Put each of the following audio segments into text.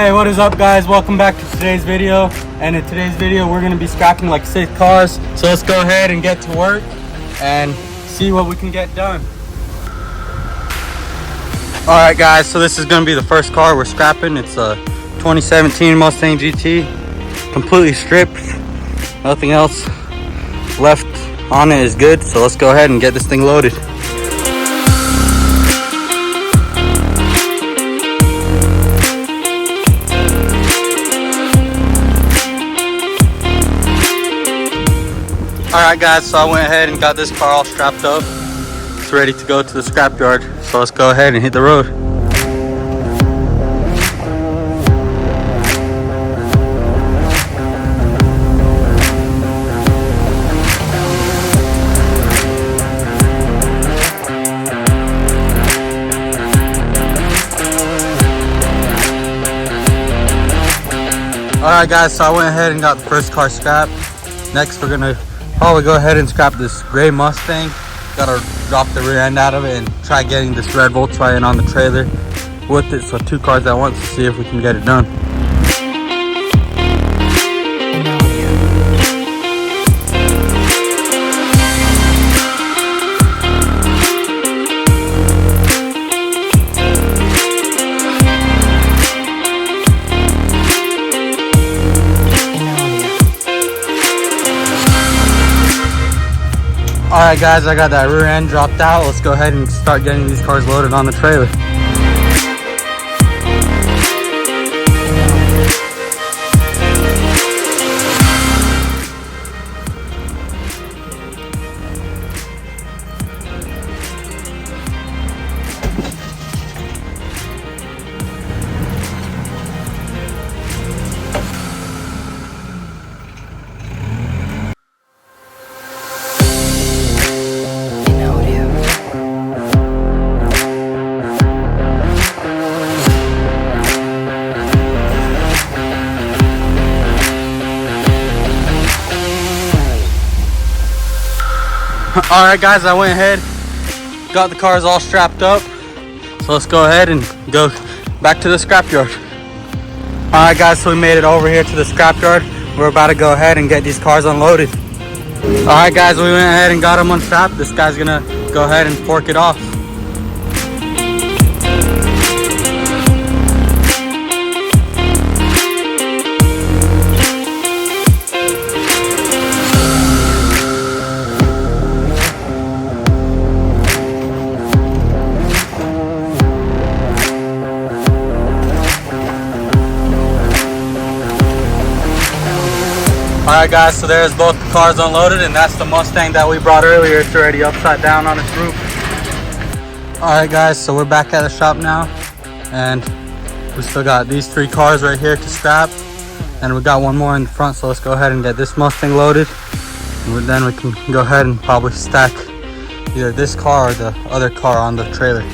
Hey, what is up guys? Welcome back to today's video. And in today's video we're going to be scrapping like 6 cars. So let's go ahead and get to work and see what we can get done. Alright guys, so this is going to be the first car we're scrapping. It's a 2017 Mustang GT, completely stripped. Nothing else left on it is good. So let's go ahead and get this thing loaded. Alright guys, so I went ahead and got this car all strapped up. It's ready to go to the scrapyard. So let's go ahead and hit the road. Alright guys, so I went ahead and got the first car scrapped. Next we're gonna probably go ahead and scrap this gray Mustang. Gotta drop the rear end out of it and try getting this red Volkswagen on the trailer with it. So 2 cars at once to see if we can get it done. Alright guys, I got that rear end dropped out. Let's go ahead and start getting these cars loaded on the trailer. Alright guys, I went ahead, got the cars all strapped up. So let's go ahead and go back to the scrapyard. Alright guys, so we made it over here to the scrapyard. We're about to go ahead and get these cars unloaded. Alright guys, we went ahead and got them unstrapped. This guy's gonna go ahead and fork it off. Alright guys, so there's both the cars unloaded, and that's the Mustang that we brought earlier. It's already upside down on its roof. Alright guys, so we're back at the shop now, and we still got these 3 cars right here to scrap, and we got one more in the front. So let's go ahead and get this Mustang loaded, and then we can go ahead and probably stack either this car or the other car on the trailer.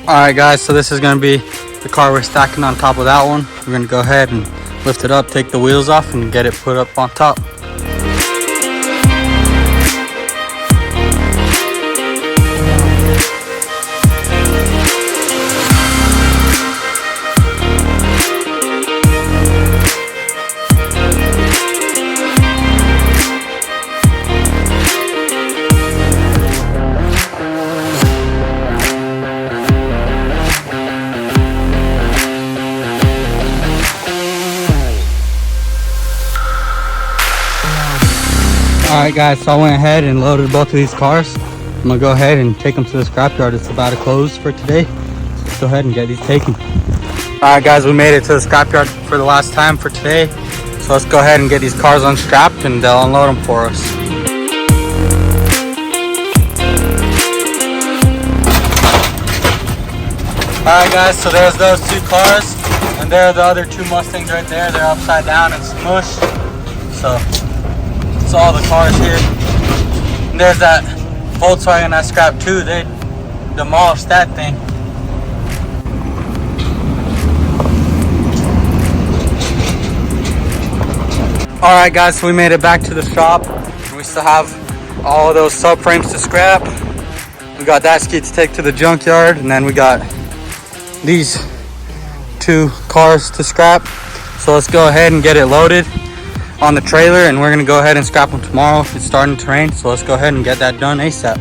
Alright guys, so this is going to be the car we're stacking on top of that one. We're going to go ahead and lift it up, take the wheels off, and get it put up on top. Alright guys, so I went ahead and loaded both of these cars. I'm going to go ahead and take them to the scrapyard. It's about to close for today. So let's go ahead and get these taken. Alright guys, we made it to the scrapyard for the last time for today. So let's go ahead and get these cars unstrapped and they'll unload them for us. Alright guys, so there's those 2 cars. And there are the other 2 Mustangs right there. They're upside down and smushed. So that's all the cars here. And there's that Volkswagen I scrapped too. They demolished that thing. All right, guys, so we made it back to the shop. We still have all of those subframes to scrap. We got that ski to take to the junkyard, and then we got these 2 cars to scrap. So let's go ahead and get it loaded on the trailer, and we're gonna go ahead and scrap them tomorrow. It's starting to rain, so let's go ahead and get that done ASAP.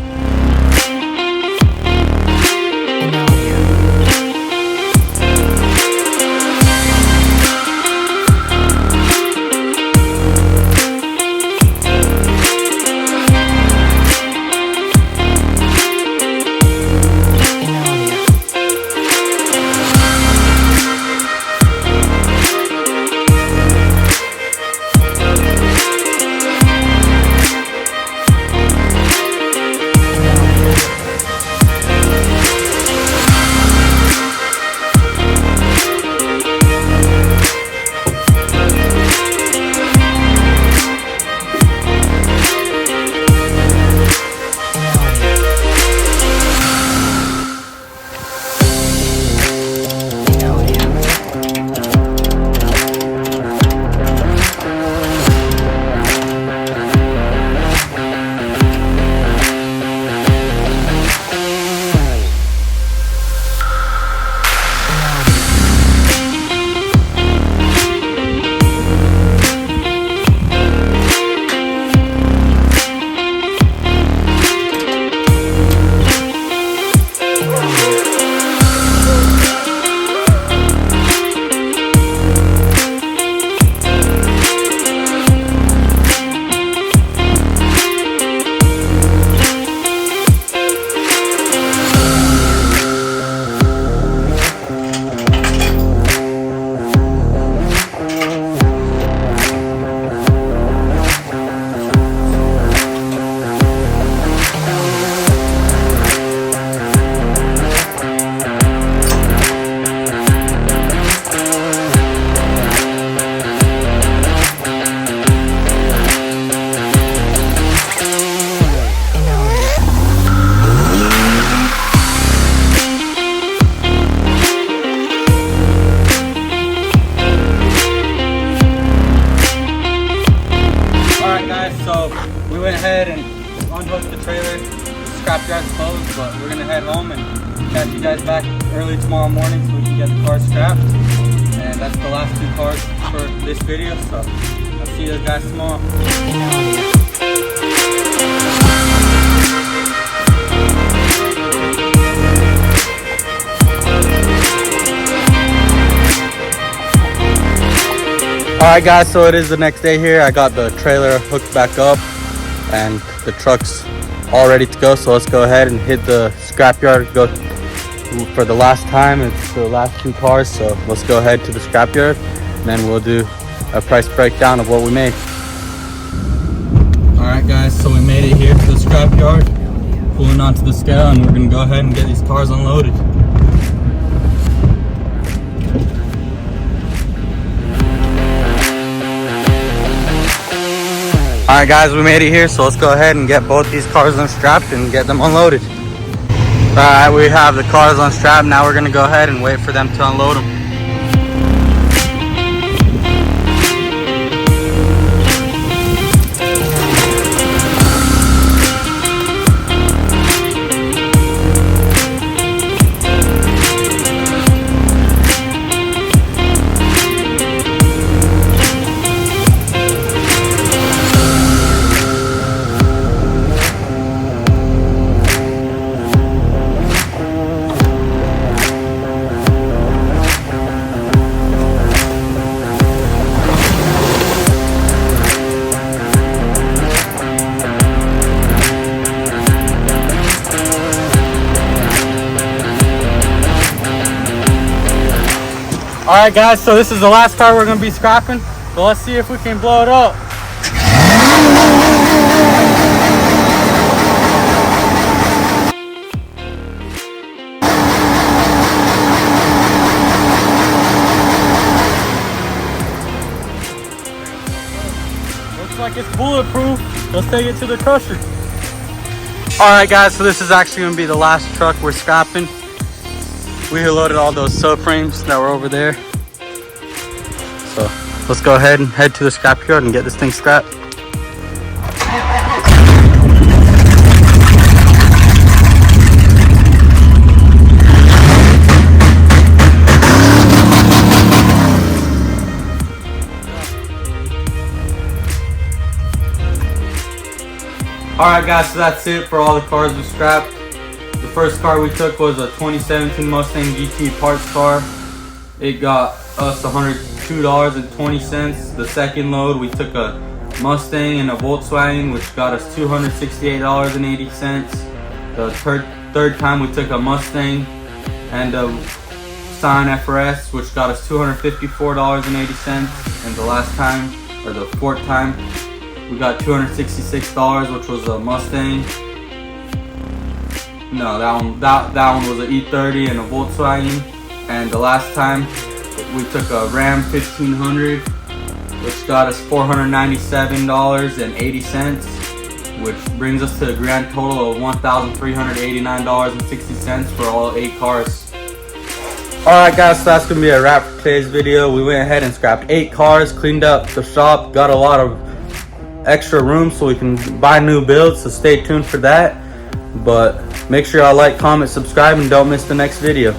So we went ahead and unhooked the trailer. The scrapyard's closed, but we're gonna head home and catch you guys back early tomorrow morning so we can get the car scrapped. And that's the last 2 cars for this video. So I'll see you guys tomorrow. Alright guys, so it is the next day here. I got the trailer hooked back up and the truck's all ready to go. So let's go ahead and hit the scrapyard, go for the last time. It's the last 2 cars, so let's go ahead to the scrapyard and then we'll do a price breakdown of what we made. Alright guys, so we made it here to the scrapyard, pulling onto the scale, and we're gonna go ahead and get these cars unloaded. Alright guys, we made it here, so let's go ahead and get both these cars unstrapped and get them unloaded. Alright, we have the cars unstrapped. Now we're going to go ahead and wait for them to unload them. Alright guys, so this is the last car we're going to be scrapping. So let's see if we can blow it up. Looks like it's bulletproof. Let's take it to the crusher. Alright guys, so this is actually going to be the last truck we're scrapping. We loaded all those subframes that were over there. So let's go ahead and head to the scrapyard and get this thing scrapped. Alright guys, so that's it for all the cars we scrapped. The first car we took was a 2017 Mustang GT parts car. It got us $102.20. The second load we took a Mustang and a Volkswagen, which got us $268.80. The third time we took a Mustang and a Scion FRS, which got us $254.80. And the last time, or the fourth time, we got $266, which was a Mustang. No, that one was an E30 and a Volkswagen. And the last time we took a Ram 1500, which got us $497.80, which brings us to a grand total of $1,389.60 for all 8 cars. Alright guys, so that's gonna be a wrap for today's video. We went ahead and scrapped 8 cars, cleaned up the shop, got a lot of extra room so we can buy new builds, so stay tuned for that. But make sure y'all like, comment, subscribe, and don't miss the next video.